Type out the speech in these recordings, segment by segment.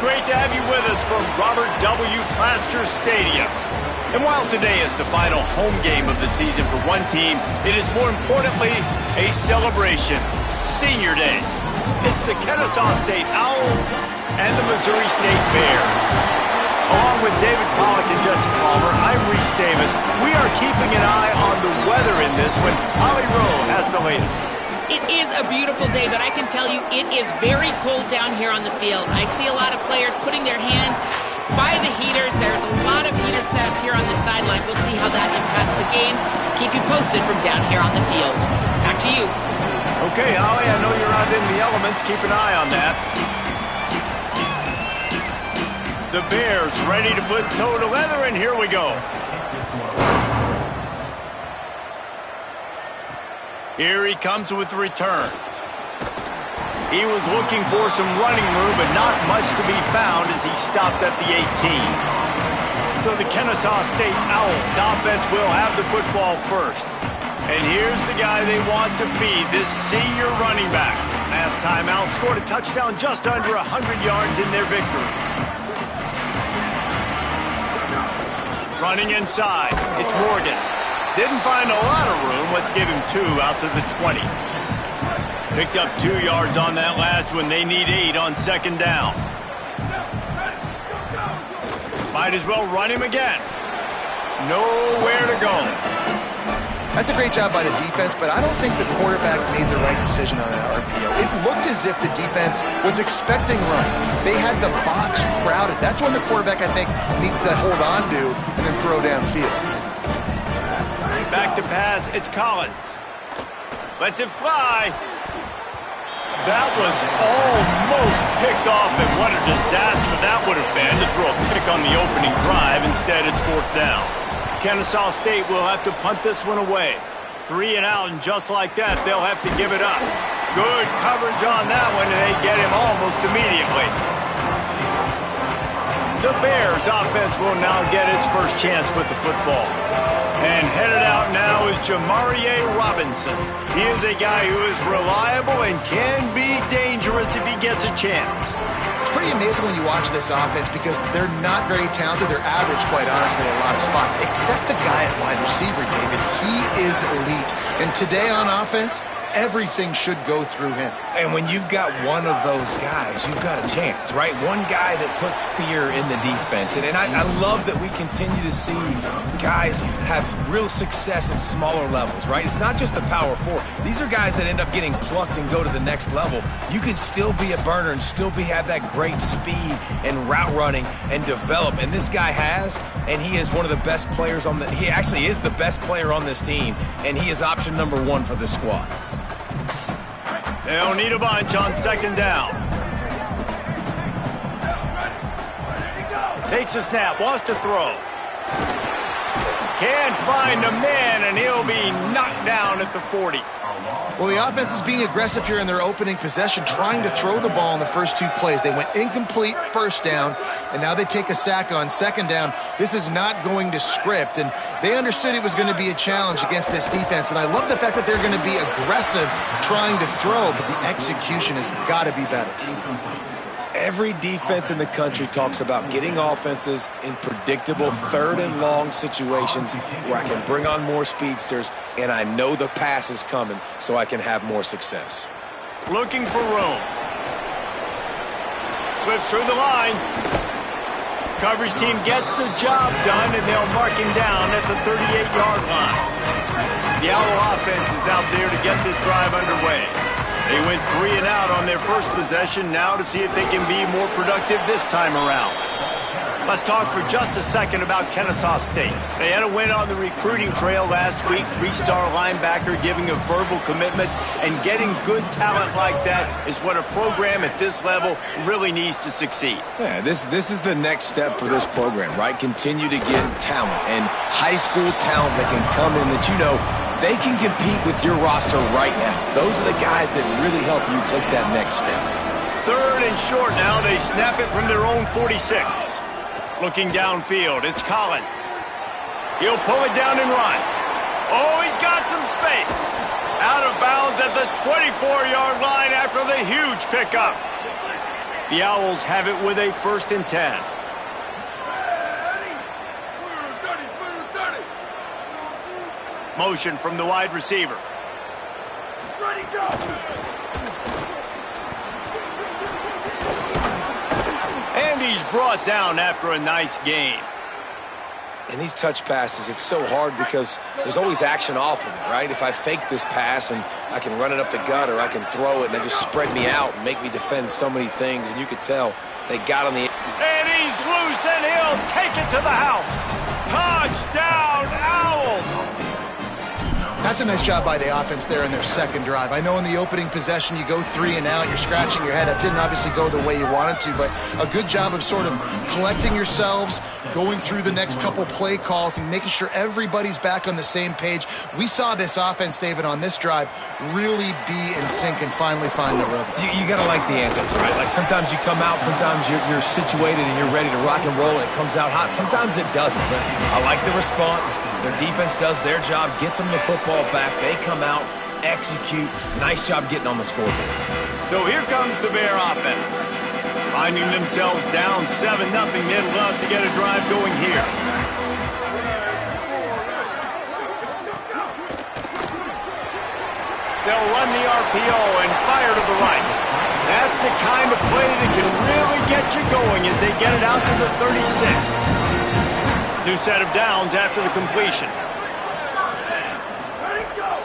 great to have you with us from Robert W. Plaster Stadium. And while today is the final home game of the season for one team, it is more importantly a celebration, Senior Day. It's the Kennesaw State Owls and the Missouri State Bears. Along with David Pollack and Jesse Palmer, I'm Reese Davis. We are keeping an eye on the weather in this when Holly Rowe has the latest. It is a beautiful day, but I can tell you it is very cold down here on the field. I see a lot of players putting their hands by the heaters. There's a lot of heaters set up here on the sideline. We'll see how that impacts the game. Keep you posted from down here on the field. Back to you. Okay, Holly, I know you're out in the elements. Keep an eye on that. The Bears ready to put toe to leather, and here we go. Here he comes with the return. He was looking for some running room, but not much to be found as he stopped at the 18. So the Kennesaw State Owls offense will have the football first. And here's the guy they want to feed, this senior running back. Last time out, scored a touchdown just under 100 yards in their victory. Running inside, it's Morgan. Didn't find a lot of room. Let's give him 2 out to the 20. Picked up 2 yards on that last one. They need 8 on second down. Might as well run him again. Nowhere to go. That's a great job by the defense, but I don't think the quarterback made the right decision on that RPO. It looked as if the defense was expecting running. They had the box crowded. That's when the quarterback, I think, needs to hold on to and then throw downfield. Back to pass, it's Collins. Lets it fly. That was almost picked off, and what a disaster that would have been to throw a pick on the opening drive. Instead, it's 4th down. Kennesaw State will have to punt this one away. 3 and out, and just like that, they'll have to give it up. Good coverage on that one, and they get him almost immediately. The Bears offense will now get its first chance with the football. And headed out now is Jamarie Robinson. He is a guy who is reliable and can be dangerous if he gets a chance. It's pretty amazing when you watch this offense because they're not very talented. They're average, quite honestly, in a lot of spots, except the guy at wide receiver, David. He is elite. And today on offense, everything should go through him. And when you've got one of those guys, you've got a chance, right? One guy that puts fear in the defense. And I love that we continue to see guys have real success at smaller levels, right? It's not just the power 4. These are guys that end up getting plucked and go to the next level. You can still be a burner and still have that great speed and route running and develop. And this guy has, and he is one of the best players on he actually is the best player on this team, and he is option number 1 for this squad. They'll need a bunch on second down. Takes a snap, wants to throw. Can't find a man, and he'll be knocked down at the 40. Well, the offense is being aggressive here in their opening possession, trying to throw the ball in the first 2 plays. They went incomplete first down, and now they take a sack on second down. This is not going to script, and they understood it was going to be a challenge against this defense, and I love the fact that they're going to be aggressive trying to throw, but the execution has got to be better. Every defense in the country talks about getting offenses in predictable 3rd and long situations where I can bring on more speedsters and I know the pass is coming so I can have more success. Looking for room. Slips through the line. Coverage team gets the job done, and they'll mark him down at the 38-yard line. The Owl offense is out there to get this drive underway. They went 3 and out on their first possession, now to see if they can be more productive this time around. Let's talk for just a second about Kennesaw State. They had a win on the recruiting trail last week, 3-star linebacker giving a verbal commitment, and getting good talent like that is what a program at this level really needs to succeed. Yeah, this is the next step for this program, right? Continue to get talent and high school talent that can come in that they can compete with your roster right now. Those are the guys that really help you take that next step. 3rd and short now. They snap it from their own 46. Looking downfield, it's Collins. He'll pull it down and run. Oh, he's got some space. Out of bounds at the 24-yard line after the huge pickup. The Owls have it with a 1st and 10. Motion from the wide receiver. Ready, go! And he's brought down after a nice gain. In these touch passes, it's so hard because there's always action off of it, right? If I fake this pass and I can run it up the gut or I can throw it and they just spread me out and make me defend so many things, and you could tell they got on the... And he's loose and he'll take it to the house. Touchdown, Owls! That's a nice job by the offense there in their 2nd drive. I know in the opening possession you go 3 and out, you're scratching your head. That didn't obviously go the way you wanted to, but a good job of sort of collecting yourselves, going through the next couple play calls and making sure everybody's back on the same page. We saw this offense, David, on this drive really be in sync and finally find the rhythm. You got to like the answers, right? Like sometimes you come out, sometimes you're situated and you're ready to rock and roll and it comes out hot. Sometimes it doesn't, but I like the response. Their defense does their job, gets them the football back. They come out, execute. Nice job getting on the scoreboard. So here comes the Bear offense. Finding themselves down 7-0, they'd love to get a drive going here. They'll run the RPO and fire to the right. That's the kind of play that can really get you going as they get it out to the 36. New set of downs after the completion.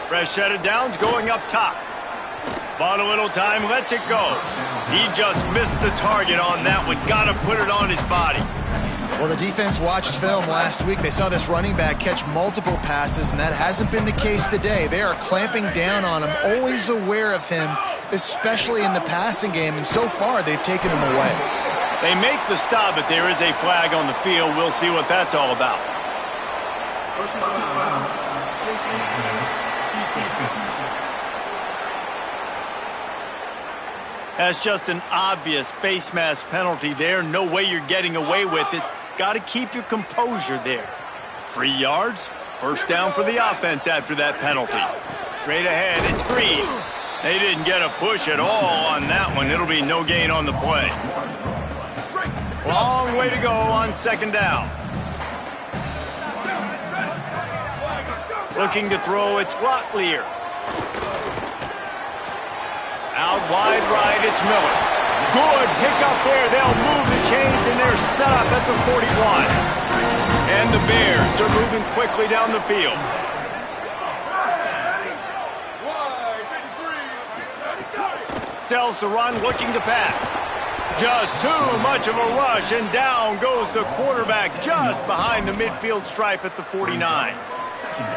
Fresh set of downs going up top. Bought a little time, lets it go. He just missed the target on that one. Got to put it on his body. Well, the defense watched film last week. They saw this running back catch multiple passes, and that hasn't been the case today. They are clamping down on him, always aware of him, especially in the passing game, and so far they've taken him away. They make the stop, but there is a flag on the field. We'll see what that's all about. That's just an obvious face mask penalty there. No way you're getting away with it. Got to keep your composure there. 3 yards, 1st down for the offense after that penalty. Straight ahead, it's Green. They didn't get a push at all on that one. It'll be no gain on the play. Long way to go on 2nd down. Looking to throw, it's Locklear. Out wide right, it's Miller. Good pickup there. They'll move the chains, and they're set up at the 41. And the Bears are moving quickly down the field. Sells the run, looking to pass. Just too much of a rush, and down goes the quarterback just behind the midfield stripe at the 49.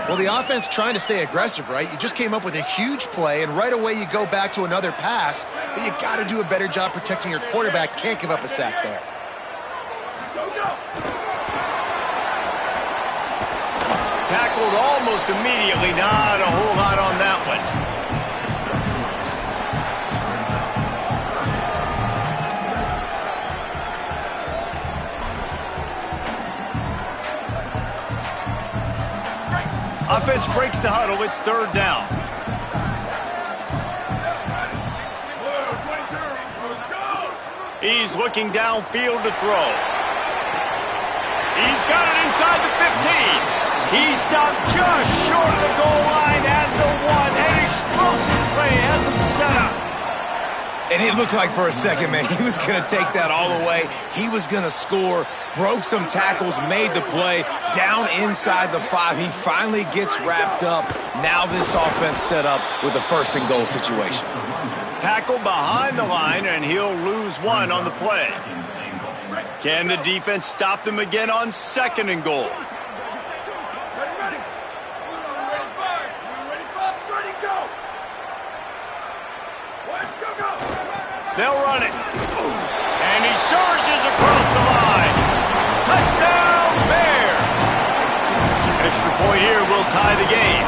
Well, the offense trying to stay aggressive, right? You just came up with a huge play, and right away you go back to another pass, but you got to do a better job protecting your quarterback. Can't give up a sack there. Tackled almost immediately. Not a whole lot on that one. Offense breaks the huddle. It's 3rd down. He's looking downfield to throw. He's got it inside the 15. He stopped just short of the goal line at the 1. An explosive play has him set up. And it looked like for a second, man, he was going to take that all the way. He was going to score, broke some tackles, made the play, down inside the 5. He finally gets wrapped up. Now this offense set up with a 1st and goal situation. Tackle behind the line, and he'll lose 1 on the play. Can the defense stop them again on 2nd and goal? They'll run it. And he surges across the line. Touchdown, Bears. Extra point here will tie the game.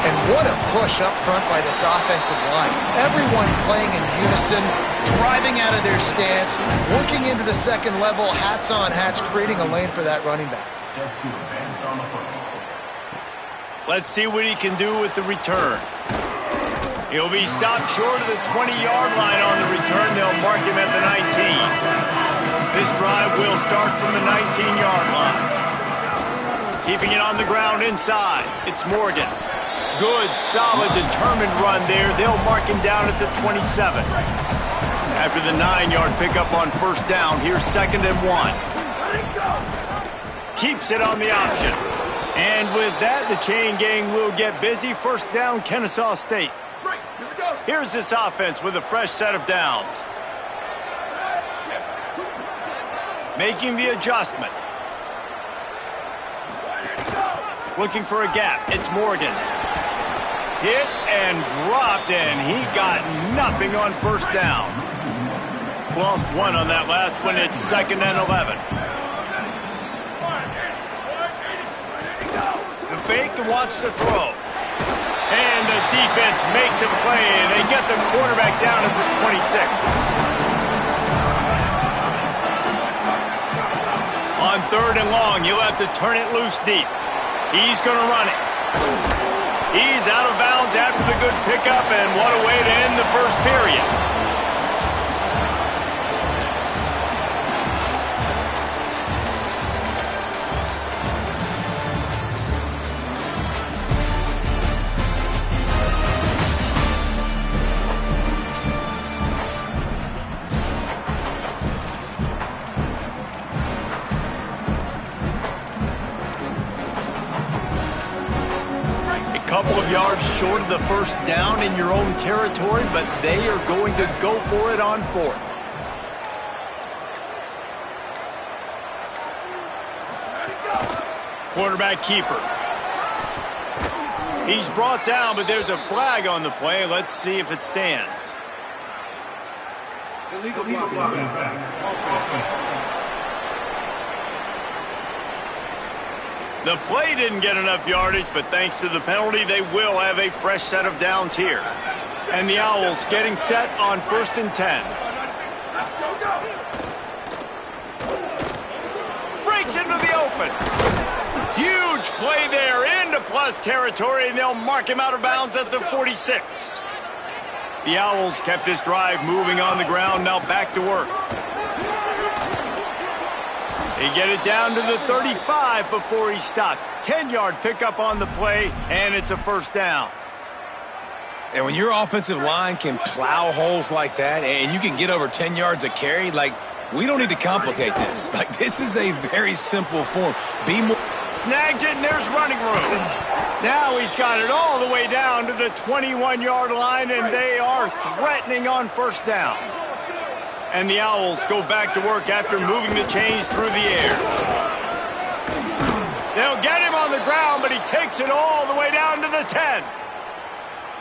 And what a push up front by this offensive line. Everyone playing in unison, driving out of their stance, working into the 2nd level, hats on hats, creating a lane for that running back. Let's see what he can do with the return. He'll be stopped short of the 20-yard line on the return. They'll mark him at the 19. This drive will start from the 19-yard line. Keeping it on the ground inside. It's Morgan. Good, solid, determined run there. They'll mark him down at the 27. After the 9-yard pickup on first down, here's 2nd and 1. Keeps it on the option. And with that, the chain gang will get busy. First down, Kennesaw State. Here's this offense with a fresh set of downs. Making the adjustment. Looking for a gap. It's Morgan. Hit and dropped, and he got nothing on first down. Lost one on that last one. It's 2nd and 11. The fake wants to throw. And the defense makes a play, and they get the quarterback down at the 26. On 3rd and long, he'll have to turn it loose deep. He's going to run it. He's out of bounds after the good pickup, and what a way to end the first period. Couple of yards short of the first down in your own territory, but they are going to go for it on 4th. Quarterback keeper. He's brought down, but there's a flag on the play. Let's see if it stands. Illegal blocking. The play didn't get enough yardage, but thanks to the penalty, they will have a fresh set of downs here. And the Owls getting set on 1st and 10. Breaks into the open. Huge play there into plus territory, and they'll mark him out of bounds at the 46. The Owls kept this drive moving on the ground, now back to work. They get it down to the 35 before he stopped. 10-yard pickup on the play, and it's a first down. And when your offensive line can plow holes like that and you can get over 10 yards a carry, like, we don't need to complicate this. Like, this is a very simple form. Be more. Snags it, and there's running room. Now he's got it all the way down to the 21-yard line, and they are threatening on first down. And the Owls go back to work after moving the chains through the air. They'll get him on the ground, but he takes it all the way down to the 10.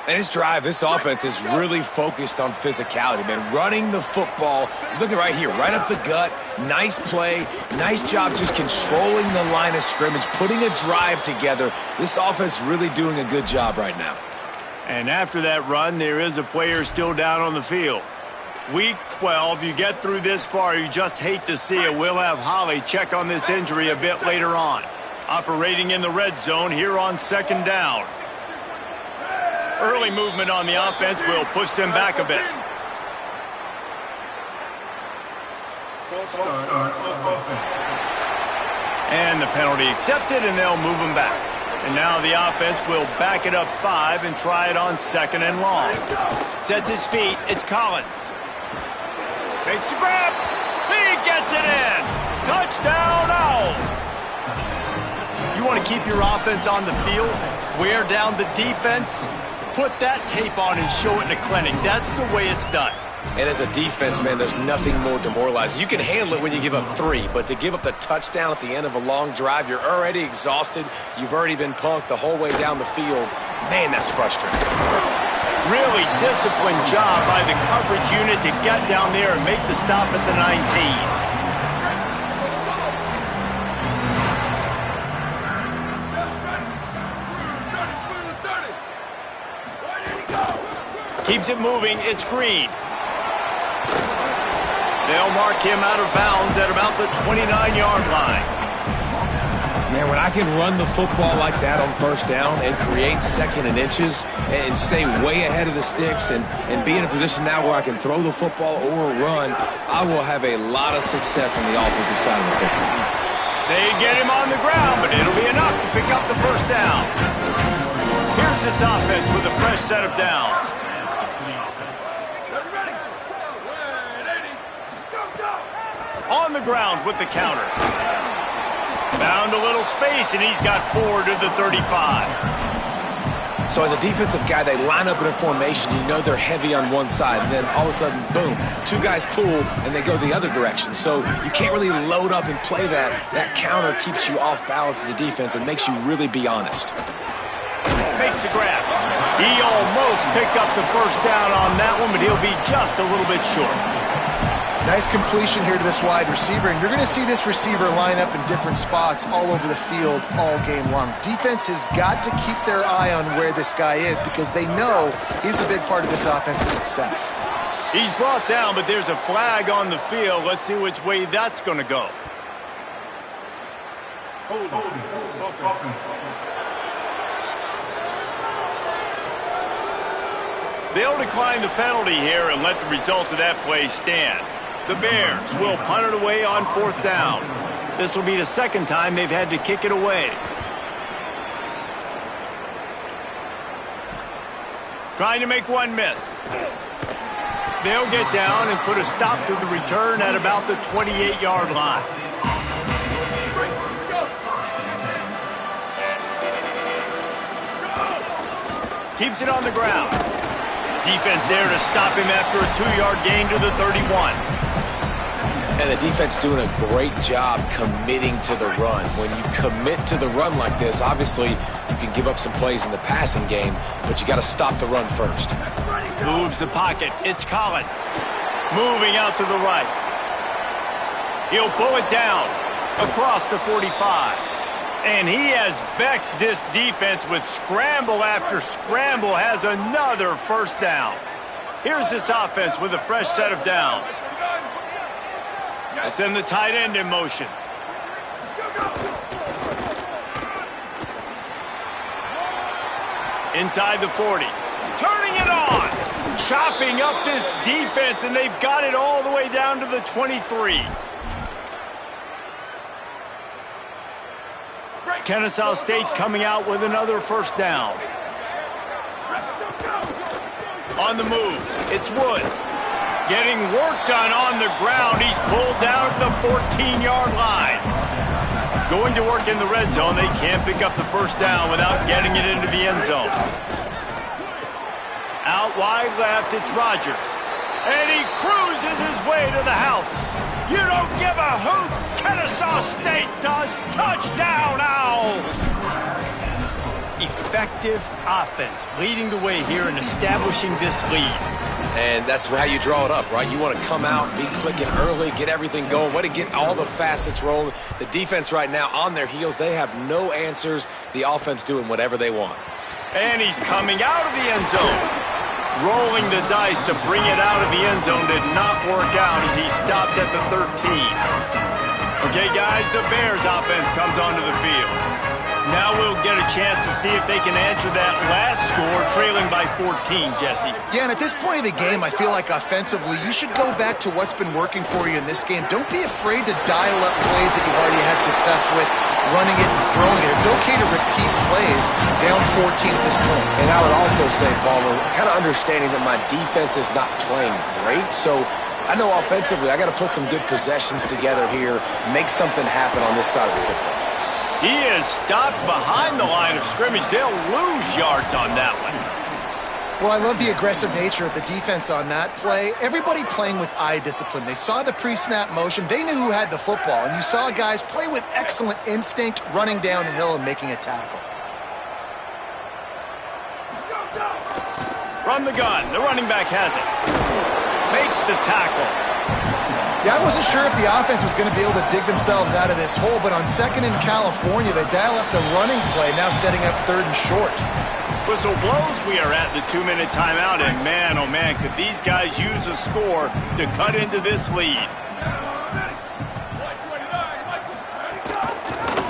And this drive, this offense is really focused on physicality, man. Running the football. Look at right here, right up the gut. Nice play. Nice job just controlling the line of scrimmage, putting a drive together. This offense really doing a good job right now. And after that run, there is a player still down on the field. Week 12, you get through this far, you just hate to see it. We'll have Holly check on this injury a bit later on. Operating in the red zone here on 2nd down. Early movement on the offense will push them back a bit. And the penalty accepted, and they'll move them back. And now the offense will back it up 5 and try it on 2nd and long. Sets his feet. It's Collins. Makes the grab. He gets it in. Touchdown, Owls. You want to keep your offense on the field? Wear down the defense? Put that tape on and show it in a clinic. That's the way it's done. And as a defense, man, there's nothing more demoralizing. You can handle it when you give up 3, but to give up the touchdown at the end of a long drive, you're already exhausted. You've already been punked the whole way down the field. Man, that's frustrating. Really disciplined job by the coverage unit to get down there and make the stop at the 19. Keeps it moving. It's Green. They'll mark him out of bounds at about the 29-yard line. Man, when I can run the football like that on first down and create second and inches and stay way ahead of the sticks and be in a position now where I can throw the football or run, I will have a lot of success on the offensive side of the football. They get him on the ground, but it'll be enough to pick up the first down. Here's this offense with a fresh set of downs. On the ground with the counter. Found a little space, and he's got 4 to the 35. So as a defensive guy, they line up in a formation. You know they're heavy on one side, and then all of a sudden, boom, 2 guys pull, and they go the other direction. So you can't really load up and play that. That counter keeps you off balance as a defense and makes you really be honest. Makes the grab. He almost picked up the first down on that one, but he'll be just a little bit short. Nice completion here to this wide receiver, and you're going to see this receiver line up in different spots all over the field all game long. Defense has got to keep their eye on where this guy is because they know he's a big part of this offense's success. He's brought down, but there's a flag on the field. Let's see which way that's going to go. They'll decline the penalty here and let the result of that play stand. The Bears will punt it away on 4th down. This will be the second time they've had to kick it away. Trying to make one miss. They'll get down and put a stop to the return at about the 28-yard line. Keeps it on the ground. Defense there to stop him after a 2-yard gain to the 31. And the defense doing a great job committing to the run. When you commit to the run like this, obviously you can give up some plays in the passing game, but you got to stop the run first. Moves the pocket. It's Collins. Moving out to the right. He'll pull it down across the 45. And he has vexed this defense with scramble after scramble, has another first down. Here's this offense with a fresh set of downs. I send the tight end in motion. Inside the 40. Turning it on. Chopping up this defense, and they've got it all the way down to the 23. Kennesaw State coming out with another first down. On the move, it's Woods. Getting work done on the ground. He's pulled down at the 14-yard line. Going to work in the red zone. They can't pick up the first down without getting it into the end zone. Out wide left, it's Rogers. And he cruises his way to the house. You don't give a hoot. Kennesaw State does. Touchdown, Owls. Effective offense leading the way here and establishing this lead. And that's how you draw it up, right? You want to come out, be clicking early, get everything going, want to get all the facets rolling. The defense right now on their heels, they have no answers. The offense doing whatever they want. And he's coming out of the end zone. Rolling the dice to bring it out of the end zone did not work out as he stopped at the 13. Okay, guys, the Bears offense comes onto the field. Now we'll get a chance to see if they can answer that last score, trailing by 14, Jesse. Yeah, and at this point of the game, I feel like offensively, you should go back to what's been working for you in this game. Don't be afraid to dial up plays that you've already had success with, running it and throwing it. It's okay to repeat plays down 14 at this point. And I would also say, Palmer, kind of understanding that my defense is not playing great, so I know offensively I got to put some good possessions together here, make something happen on this side of the football. He is stopped behind the line of scrimmage. They'll lose yards on that one. Well, I love the aggressive nature of the defense on that play. Everybody playing with eye discipline. They saw the pre-snap motion. They knew who had the football. And you saw guys play with excellent instinct, running downhill and making a tackle. From the gun, the running back has it. Makes the tackle. Yeah, I wasn't sure if the offense was going to be able to dig themselves out of this hole, but on 2nd in California, they dial up the running play, now setting up 3rd and short. Whistle blows, we are at the 2-minute timeout, and man, oh man, could these guys use a score to cut into this lead.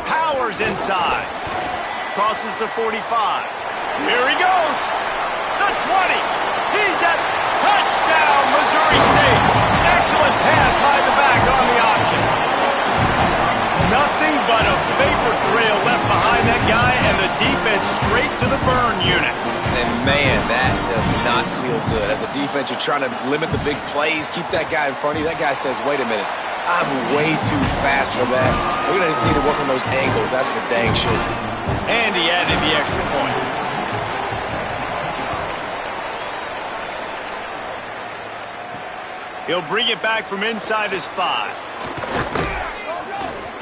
Power powers inside. Crosses the 45. Here he goes. The 20. He's at touchdown, Missouri State. Excellent pass by the back on the option. Nothing but a vapor trail left behind that guy, and the defense straight to the burn unit. And man, that does not feel good. As a defense, you're trying to limit the big plays, keep that guy in front of you. That guy says, wait a minute, I'm way too fast for that. We're going to just need to work on those angles. That's for dang sure. And he added the extra point. He'll bring it back from inside his 5.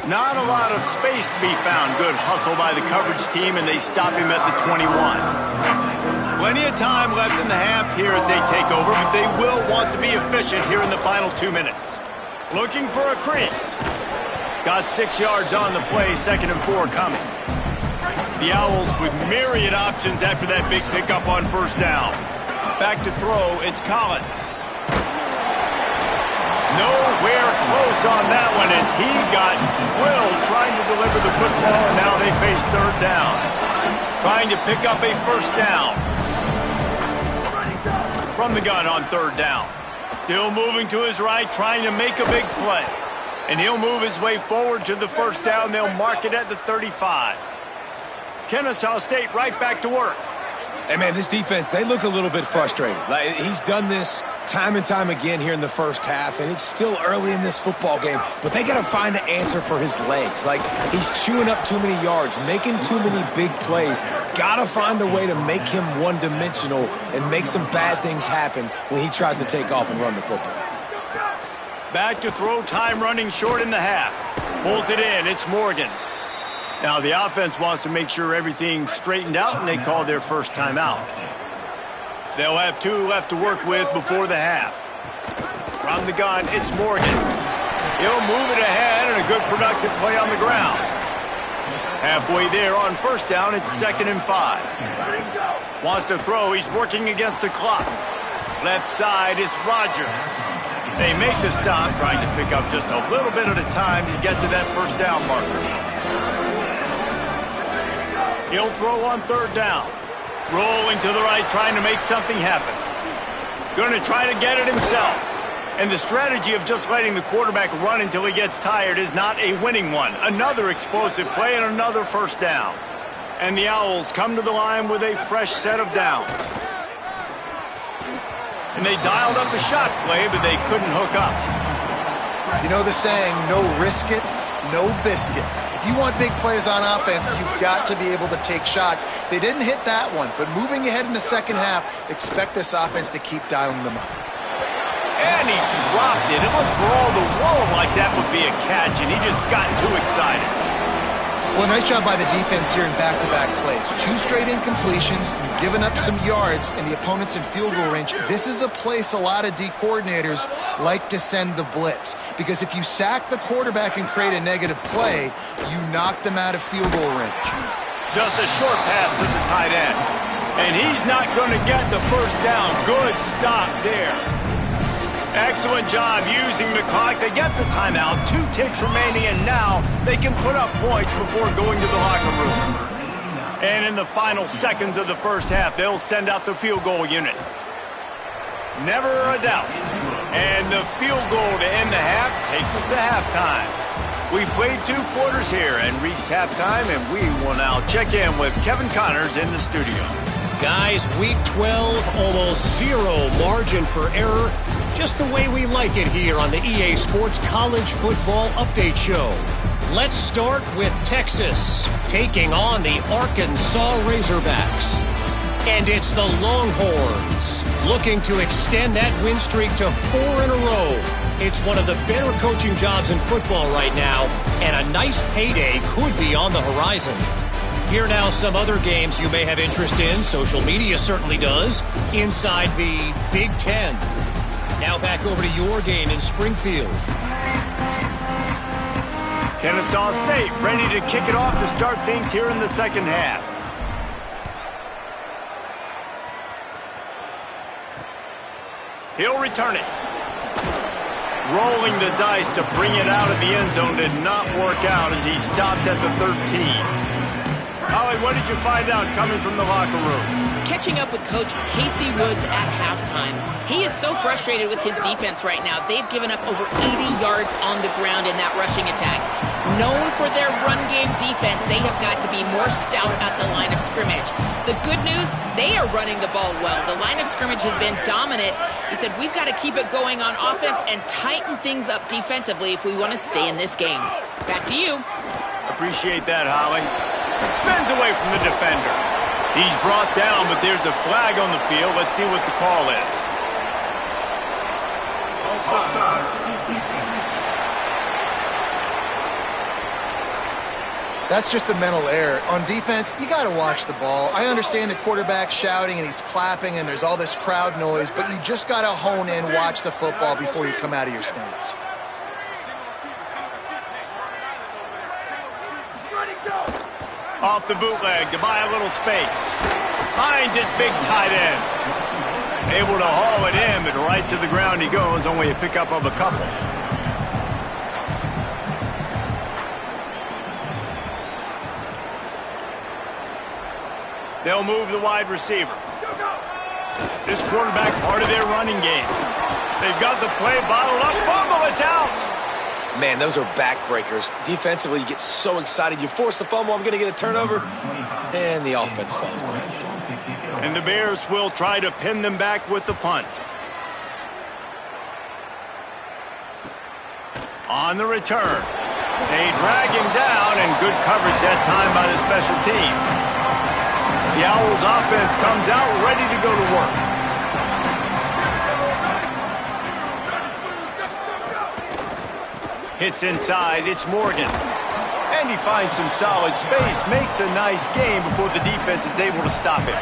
Not a lot of space to be found. Good hustle by the coverage team, and they stop him at the 21. Plenty of time left in the half here as they take over, but they will want to be efficient here in the final 2 minutes. Looking for a crease. Got 6 yards on the play, 2nd and 4 coming. The Owls with myriad options after that big pickup on first down. Back to throw, it's Collins. Nowhere close on that one as he got drilled trying to deliver the football, and now they face 3rd down. Trying to pick up a first down. From the gun on 3rd down. Still moving to his right, trying to make a big play. And he'll move his way forward to the first down. They'll mark it at the 35. Kennesaw State right back to work. Hey, man, this defense, they look a little bit frustrated. Like, he's done this time and time again here in the first half, and it's still early in this football game, but they got to find an answer for his legs. Like, he's chewing up too many yards, making too many big plays. Got to find a way to make him one-dimensional and make some bad things happen when he tries to take off and run the football. Back to throw, time running short in the half. Pulls it in, it's Morgan. Now the offense wants to make sure everything's straightened out, and they call their first timeout. They'll have 2 left to work with before the half. From the gun, it's Morgan. He'll move it ahead, and a good productive play on the ground. Halfway there on first down, it's 2nd and 5. Wants to throw, he's working against the clock. Left side, it's Rogers. They make the stop, trying to pick up just a little bit at a time to get to that first down marker. He'll throw on 3rd down. Rolling to the right, trying to make something happen. Going to try to get it himself. And the strategy of just letting the quarterback run until he gets tired is not a winning one. Another explosive play and another first down. And the Owls come to the line with a fresh set of downs. And they dialed up a shot play, but they couldn't hook up. You know the saying, no risk it, no biscuit. If you want big plays on offense, you've got to be able to take shots. They didn't hit that one, but moving ahead in the second half, expect this offense to keep dialing them up. And he dropped it. It looked for all the world like that would be a catch, and he just got too excited. Well, nice job by the defense here in back-to-back plays. 2 straight incompletions, giving up some yards, and the opponent's in field goal range. This is a place a lot of D coordinators like to send the blitz, because if you sack the quarterback and create a negative play, you knock them out of field goal range. Just a short pass to the tight end. And he's not going to get the first down. Good stop there. Excellent job using the clock. They get the timeout. 2 ticks remaining, and now they can put up points before going to the locker room. And in the final seconds of the first half, they'll send out the field goal unit. Never a doubt. And the field goal to end the half takes us to halftime. We've played 2 quarters here and reached halftime, and we will now check in with Kevin Connors in the studio. Guys, week 12, almost 0 margin for error. Just the way we like it here on the EA Sports College Football Update Show. Let's start with Texas, taking on the Arkansas Razorbacks. And it's the Longhorns, looking to extend that win streak to 4 in a row. It's one of the better coaching jobs in football right now, and a nice payday could be on the horizon. Here now some other games you may have interest in. Social media certainly does. Inside the Big Ten. Now back over to your game in Springfield. Kennesaw State ready to kick it off to start things here in the second half. He'll return it. Rolling the dice to bring it out of the end zone did not work out as he stopped at the 13. Holly, what did you find out coming from the locker room? Catching up with Coach Casey Woods at halftime. He is so frustrated with his defense right now. They've given up over 80 yards on the ground in that rushing attack. Known for their run game defense, they have got to be more stout at the line of scrimmage. The good news, they are running the ball well. The line of scrimmage has been dominant. He said, we've got to keep it going on offense and tighten things up defensively if we want to stay in this game. Back to you. Appreciate that, Holly. Spins away from the defender. He's brought down, but there's a flag on the field. Let's see what the call is. That's just a mental error. On defense, you got to watch the ball. I understand the quarterback shouting and he's clapping and there's all this crowd noise, but you just got to hone in, watch the football before you come out of your stance. Off the bootleg to buy a little space. Finds his big tight end. Able to haul it in, but right to the ground he goes. Only a pickup of a couple. They'll move the wide receiver. This quarterback part of their running game. They've got the play bottled up. Fumble, it's out. Man, those are backbreakers. Defensively, you get so excited. You force the fumble, I'm going to get a turnover, and the offense falls away. And the Bears will try to pin them back with the punt. On the return. They drag him down, and good coverage that time by the special team. The Owls offense comes out ready to go to work. Hits inside, it's Morgan. And he finds some solid space, makes a nice game before the defense is able to stop him.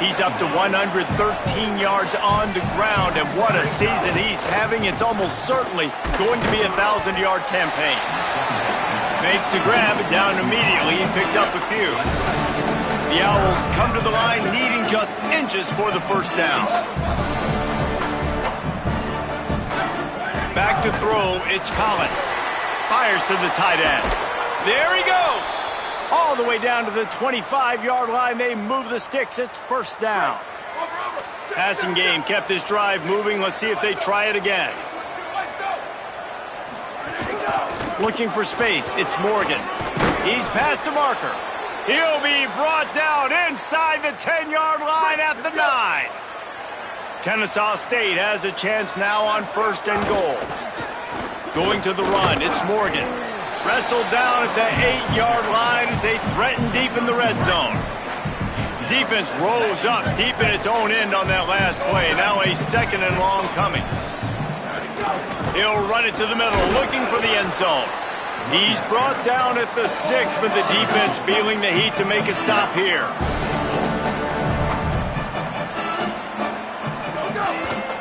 He's up to 113 yards on the ground, and what a season he's having. It's almost certainly going to be a 1,000-yard campaign. Makes the grab, and down immediately, he picks up a few. The Owls come to the line needing just inches for the first down. Back to throw, it's Collins. Fires to the tight end. There he goes. All the way down to the 25-yard line. They move the sticks. It's first down. Passing game kept this drive moving. Let's see if they try it again. Looking for space. It's Morgan. He's past the marker. He'll be brought down inside the 10-yard line at the 9. Kennesaw State has a chance now on first and goal. Going to the run, it's Morgan. Wrestled down at the 8-yard line as they threaten deep in the red zone. Defense rolls up deep in its own end on that last play. Now a second and long coming. He'll run it to the middle, looking for the end zone. He's brought down at the 6, but the defense feeling the heat to make a stop here.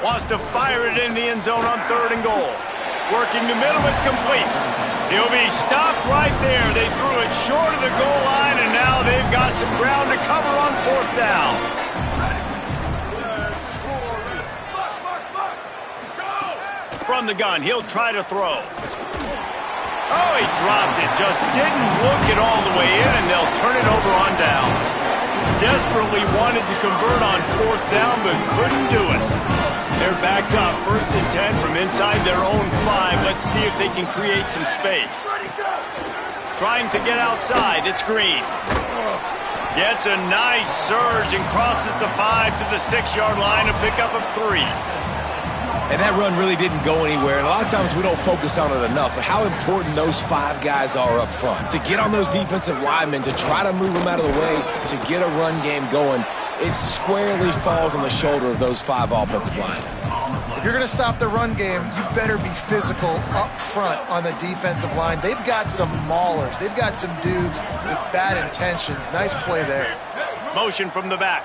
Wants to fire it in the end zone on third and goal. Working the middle, it's complete. He'll be stopped right there. They threw it short of the goal line, and now they've got some ground to cover on fourth down. From the gun, he'll try to throw. Oh, he dropped it. Just didn't look it all the way in, and they'll turn it over on downs. Desperately wanted to convert on fourth down, but couldn't do it. They're backed up, first and 10 from inside their own 5. Let's see if they can create some space. Trying to get outside, it's Green. Gets a nice surge and crosses the 5 to the 6-yard line, a pickup of 3. And that run really didn't go anywhere, and a lot of times we don't focus on it enough, but how important those 5 guys are up front. To get on those defensive linemen, to try to move them out of the way, to get a run game going, it squarely falls on the shoulder of those 5 offensive linemen. If you're going to stop the run game, you better be physical up front on the defensive line. They've got some maulers. They've got some dudes with bad intentions. Nice play there. Motion from the back.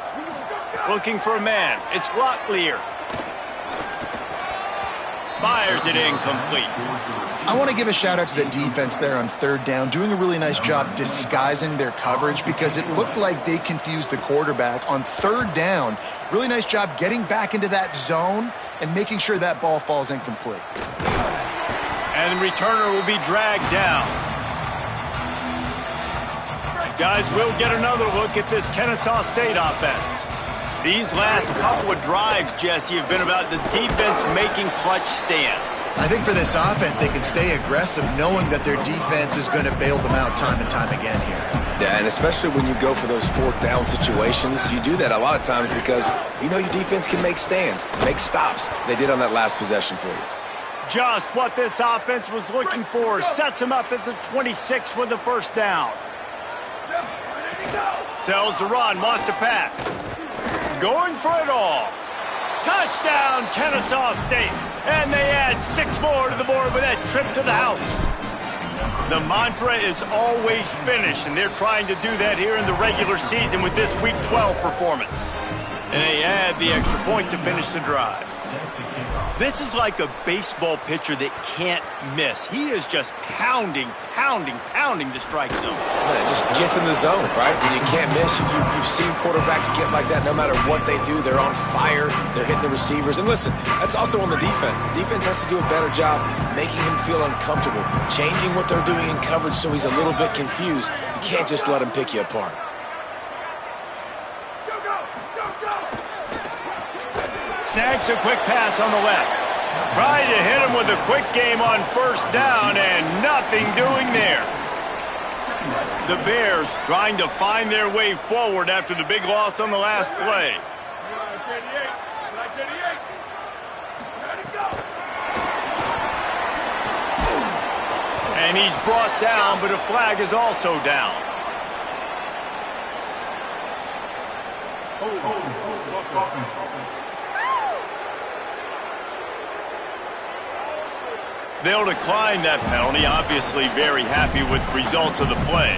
Looking for a man. It's Locklear. Fires it incomplete. I want to give a shout out to the defense there on third down, doing a really nice job disguising their coverage because it looked like they confused the quarterback on third down. Really nice job getting back into that zone and making sure that ball falls incomplete. And the returner will be dragged down. Guys, we'll get another look at this Kennesaw State offense. These last couple of drives, Jesse, have been about the defense making clutch stand. I think for this offense, they can stay aggressive knowing that their defense is going to bail them out time and time again here. Yeah, and especially when you go for those fourth down situations, you do that a lot of times because you know your defense can make stands, make stops. They did on that last possession for you. Just what this offense was looking for. Sets them up at the 26 with the first down. Tells the run, wants to pass. Going for it all. Touchdown, Kennesaw State. And they add 6 more to the board with that trip to the house. The mantra is always finish, and they're trying to do that here in the regular season with this Week 12 performance. And they add the extra point to finish the drive. This is like a baseball pitcher that can't miss. He is just pounding the strike zone. Man, it just gets in the zone, right? When you can't miss, you've seen quarterbacks get like that no matter what they do. They're on fire. They're hitting the receivers. And listen, that's also on the defense. The defense has to do a better job making him feel uncomfortable, changing what they're doing in coverage so he's a little bit confused. You can't just let him pick you apart. Snags a quick pass on the left. Trying to hit him with a quick game on first down and nothing doing there. The Bears trying to find their way forward after the big loss on the last play. And he's brought down, but a flag is also down. They'll decline that penalty, obviously very happy with the results of the play.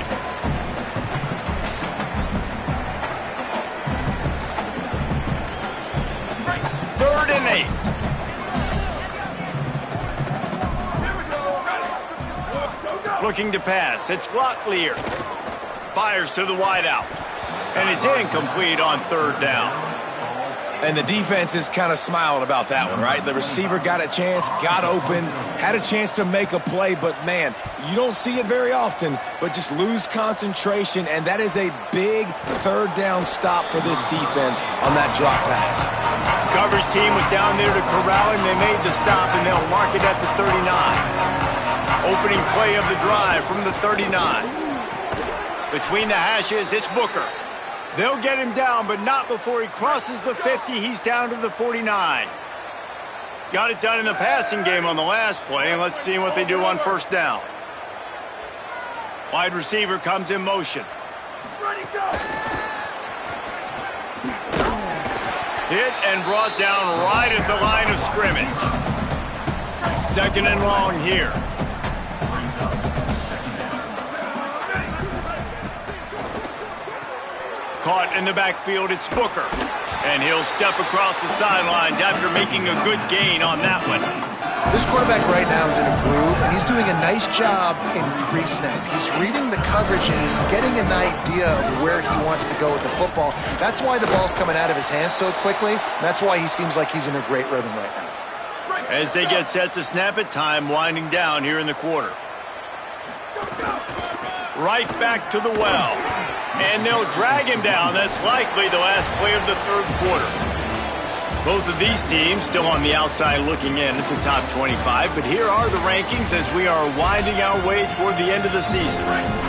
Third and 8. Looking to pass. It's Locklear. Fires to the wideout. And it's incomplete on third down. And the defense is kind of smiling about that one, right? The receiver got a chance, got open, had a chance to make a play, but man, you don't see it very often, but just lose concentration, and that is a big third down stop for this defense on that drop pass. Coverage team was down there to corral him. They made the stop, and they'll mark it at the 39. Opening play of the drive from the 39. Between the hashes, it's Booker. They'll get him down, but not before he crosses the 50. He's down to the 49. Got it done in the passing game on the last play, and let's see what they do on first down. Wide receiver comes in motion. Ready, go! Hit and brought down right at the line of scrimmage. Second and long here. Caught in the backfield, it's Booker. And he'll step across the sidelines after making a good gain on that one. This quarterback right now is in a groove, and he's doing a nice job in pre-snap. He's reading the coverage, and he's getting an idea of where he wants to go with the football. That's why the ball's coming out of his hands so quickly, and that's why he seems like he's in a great rhythm right now. As they get set to snap it, time winding down here in the quarter. Right back to the well. And they'll drag him down. That's likely the last play of the third quarter. Both of these teams still on the outside looking in at the top 25, but here are the rankings as we are winding our way toward the end of the season.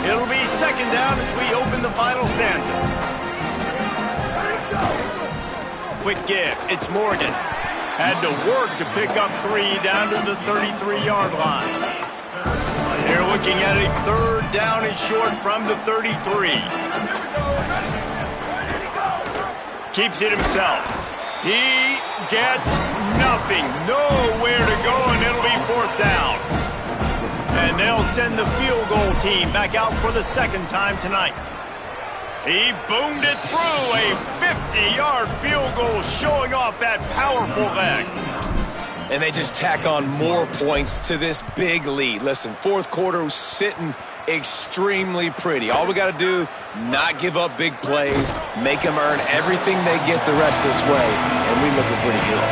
It'll be second down as we open the final stanza. Quick give. It's Morgan. Had to work to pick up 3 down to the 33-yard line. They're looking at a third down and short from the 33. Keeps it himself. He gets nothing. Nowhere to go, and it'll be fourth down. And they'll send the field goal team back out for the second time tonight. He boomed it through a 50-yard field goal, showing off that powerful leg. and they just tack on more points to this big lead. Listen, fourth quarter was sitting extremely pretty. All we got to do, not give up big plays, make them earn everything they get the rest of this way, and we looking pretty good.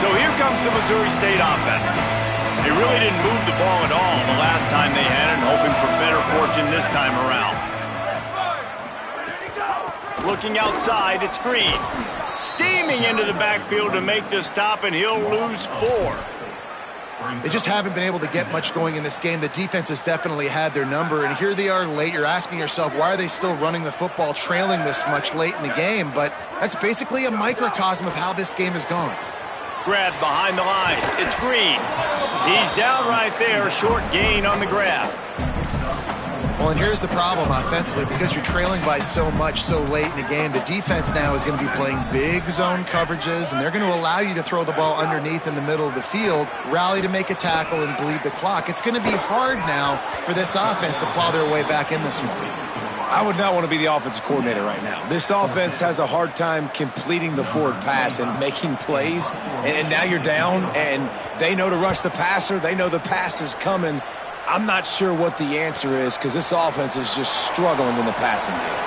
So here comes the Missouri State offense. They really didn't move the ball at all the last time they had it, hoping for better fortune this time around. Looking outside, it's Green. Steaming into the backfield to make the stop, and he'll lose 4. They just haven't been able to get much going in this game. The defense has definitely had their number, and here they are late. You're asking yourself, why are they still running the football, trailing this much late in the game? But that's basically a microcosm of how this game has gone. Grab behind the line. It's Green. He's down right there. Short gain on the grab. Well, and here's the problem offensively. Because you're trailing by so much so late in the game, the defense now is going to be playing big zone coverages, and they're going to allow you to throw the ball underneath in the middle of the field, rally to make a tackle, and bleed the clock. It's going to be hard now for this offense to plow their way back in this one. I would not want to be the offensive coordinator right now. This offense has a hard time completing the forward pass and making plays, and now you're down, and they know to rush the passer. They know the pass is coming. I'm not sure what the answer is because this offense is just struggling in the passing game.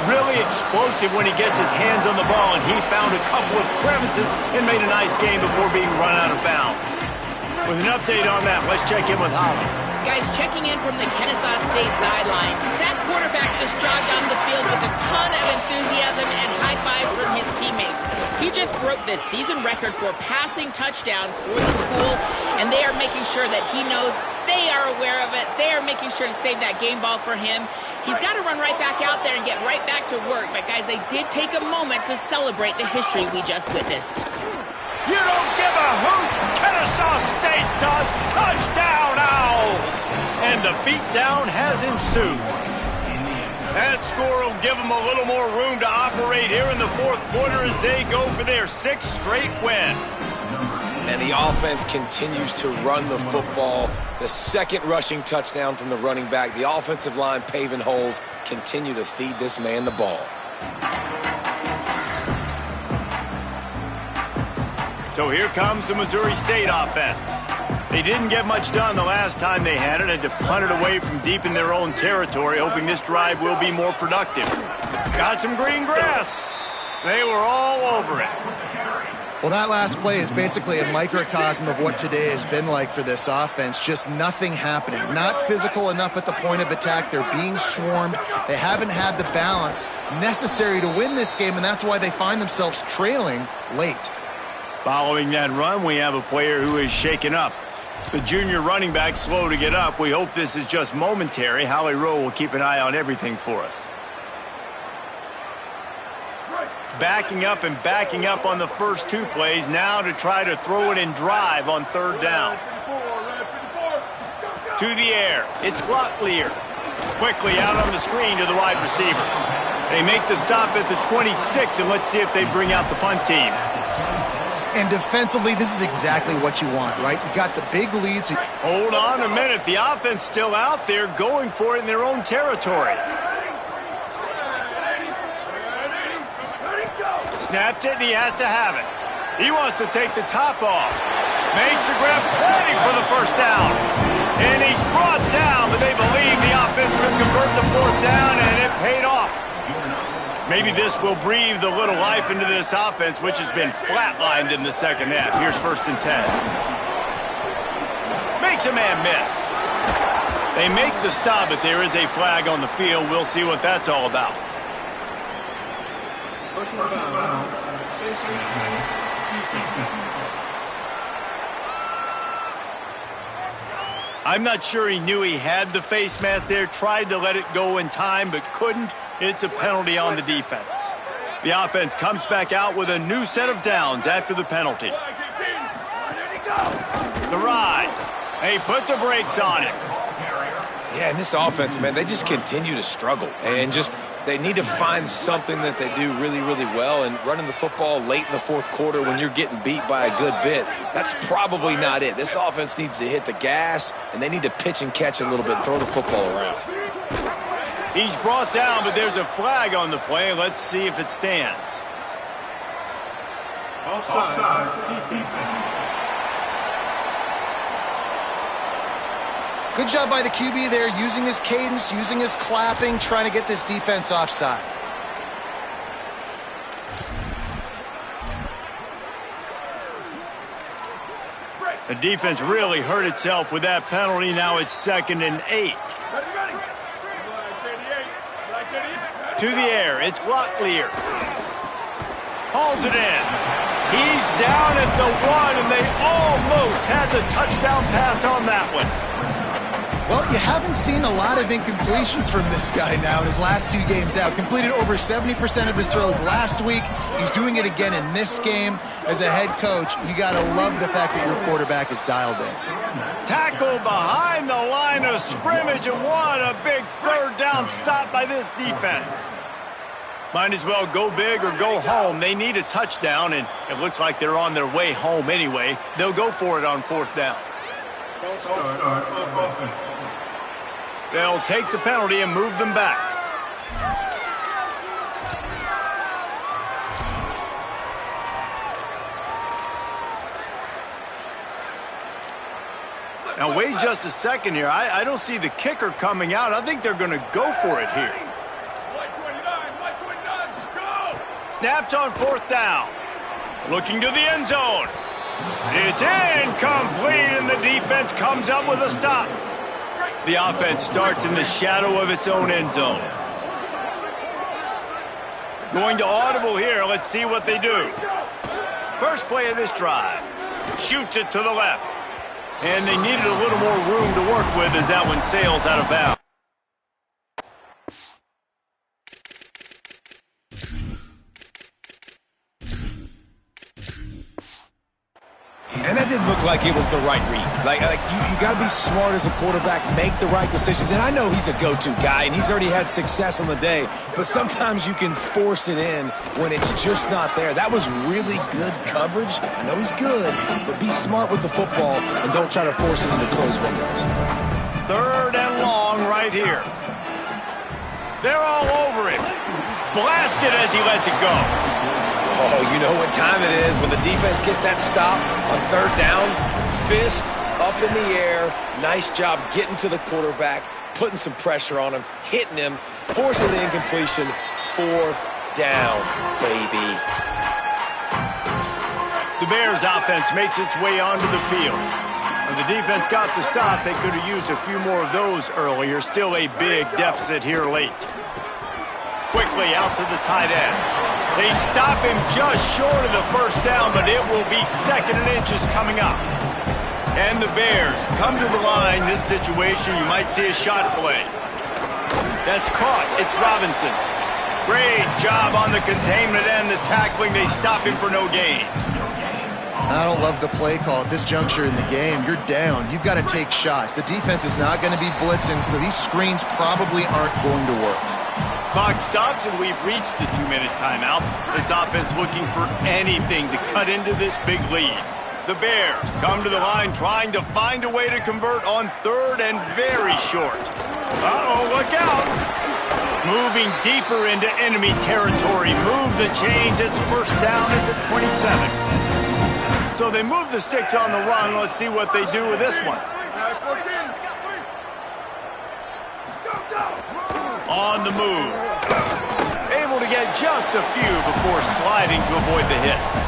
Really explosive when he gets his hands on the ball, and he found a couple of crevices and made a nice game before being run out of bounds. With an update on that, let's check in with Holly. Guys, checking in from the Kennesaw State sideline. That quarterback just jogged down the field with a ton of enthusiasm and high fives from his teammates. He just broke the season record for passing touchdowns for the school, and they are making sure that he knows they are aware of it. They are making sure to save that game ball for him. He's got to run right back out there and get right back to work. But, guys, they did take a moment to celebrate the history we just witnessed. You don't give a hoot. Kennesaw State does. Touchdown, Owls. And the beatdown has ensued. That score will give them a little more room to operate here in the fourth quarter as they go for their 6th straight win. And the offense continues to run the football. The second rushing touchdown from the running back. The offensive line paving holes. Continue to feed this man the ball. So here comes the Missouri State offense. They didn't get much done the last time they had it, and to punt it away from deep in their own territory, hoping this drive will be more productive. Got some green grass. They were all over it. Well, that last play is basically a microcosm of what today has been like for this offense. Just nothing happening. Not physical enough at the point of attack. They're being swarmed. They haven't had the balance necessary to win this game, and that's why they find themselves trailing late. Following that run, we have a player who is shaken up. The junior running back slow to get up. We hope this is just momentary. Howie Rowe will keep an eye on everything for us. Backing up and backing up on the first 2 plays now to try to throw it and drive on 3rd down. To the air. It's Locklear. Quickly out on the screen to the wide receiver. They make the stop at the 26, and let's see if they bring out the punt team. And defensively, this is exactly what you want, right? You got the big leads. Hold on a minute. The offense still out there going for it in their own territory. Snapped it, and he has to have it. He wants to take the top off. Makes the grab, plenty for the first down. And he's brought down, but they believe the offense could convert the 4th down, and it paid off. Maybe this will breathe a little life into this offense, which has been flatlined in the second half. Here's 1st and 10. Makes a man miss. They make the stop, but there is a flag on the field. We'll see what that's all about. I'm not sure he knew he had the face mask there, tried to let it go in time, but couldn't. It's a penalty on the defense. The offense comes back out with a new set of downs after the penalty. The ride. They put the brakes on it. Yeah, and this offense, man, they just continue to struggle. And just, they need to find something that they do really, really well. And running the football late in the 4th quarter when you're getting beat by a good bit, that's probably not it. This offense needs to hit the gas, and they need to pitch and catch a little bit and throw the football around. He's brought down, but there's a flag on the play. Let's see if it stands. Good job by the QB there, using his cadence, using his clapping, trying to get this defense offside. The defense really hurt itself with that penalty. Now it's 2nd and 8. To the air, it's Locklear. Hauls it in. He's down at the 1, and they almost had the touchdown pass on that one. Well, you haven't seen a lot of incompletions from this guy now in his last 2 games out. Completed over 70% of his throws last week. He's doing it again in this game. As a head coach, you got to love the fact that your quarterback is dialed in. Tackle behind the line of scrimmage, and what a big 3rd down stop by this defense. Might as well go big or go home. They need a touchdown, and it looks like they're on their way home anyway. They'll go for it on 4th down. They'll take the penalty and move them back. Now, wait just a second here. I don't see the kicker coming out. I think they're going to go for it here. Snapped on 4th down. Looking to the end zone. It's incomplete, and the defense comes up with a stop. The offense starts in the shadow of its own end zone. Going to audible here. Let's see what they do. First play of this drive. Shoots it to the left. And they needed a little more room to work with as that one sails out of bounds. And that didn't look like it was the right read. Like you got to be smart as a quarterback, make the right decisions. And I know he's a go-to guy, and he's already had success on the day. But sometimes you can force it in when it's just not there. That was really good coverage. I know he's good, but be smart with the football and don't try to force it into closed windows. 3rd and long right here. They're all over it. Blasted as he lets it go. Oh, you know what time it is when the defense gets that stop on 3rd down. Fist up in the air. Nice job getting to the quarterback, putting some pressure on him, hitting him, forcing the incompletion. 4th down, baby. The Bears offense makes its way onto the field. When the defense got the stop, they could have used a few more of those earlier. Still a big deficit here late. Quickly out to the tight end. They stop him just short of the 1st down, but it will be 2nd and inches coming up. And the Bears come to the line. This situation, you might see a shot play. That's caught. It's Robinson. Great job on the containment and the tackling. They stop him for no gain. I don't love the play call at this juncture in the game. You're down. You've got to take shots. The defense is not going to be blitzing, so these screens probably aren't going to work. Clock stops, and we've reached the 2-minute timeout. This offense looking for anything to cut into this big lead. The Bears come to the line trying to find a way to convert on 3rd and very short. Uh-oh, look out. Moving deeper into enemy territory. Move the chains. It's 1st down at the 27. So they move the sticks on the run. Let's see what they do with this one. On the move. Able to get just a few before sliding to avoid the hits.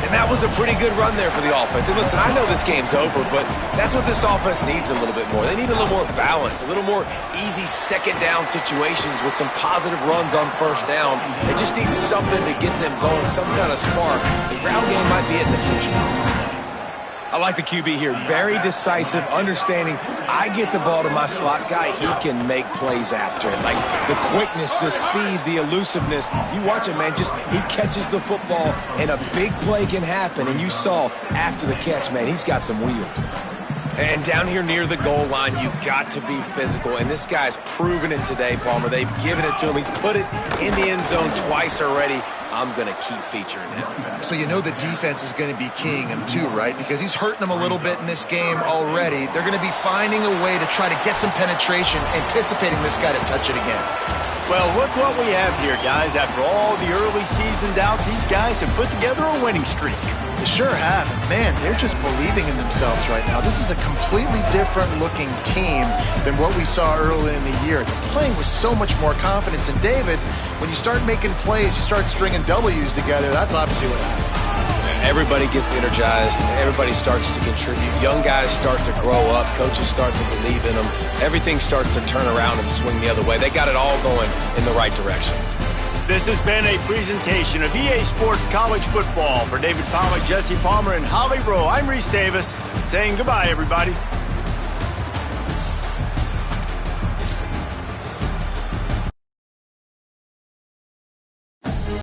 And that was a pretty good run there for the offense. And listen, I know this game's over, but that's what this offense needs a little bit more. They need a little more balance, a little more easy 2nd down situations with some positive runs on 1st down. They just need something to get them going, some kind of spark. The ground game might be it in the future. I like the QB here. Very decisive, understanding I get the ball to my slot guy, he can make plays after it. Like the quickness, the speed, the elusiveness. You watch it, man, just he catches the football and a big play can happen. And you saw after the catch, man, he's got some wheels. And down here near the goal line, you got to be physical. And this guy's proven it today, Palmer. They've given it to him. He's put it in the end zone twice already. I'm going to keep featuring him. So you know the defense is going to be keying him too, right? Because he's hurting them a little bit in this game already. They're going to be finding a way to try to get some penetration, anticipating this guy to touch it again. Well, look what we have here, guys. After all the early season doubts, these guys have put together a winning streak. They sure have. And man, they're just believing in themselves right now. This is a completely different looking team than what we saw early in the year. They're playing with so much more confidence. And David, when you start making plays, you start stringing W's together, that's obviously what happens. Everybody gets energized. Everybody starts to contribute. Young guys start to grow up. Coaches start to believe in them. Everything starts to turn around and swing the other way. They got it all going in the right direction. This has been a presentation of EA Sports College Football. For David Pollack, Jesse Palmer, and Holly Rowe, I'm Reese Davis saying goodbye, everybody.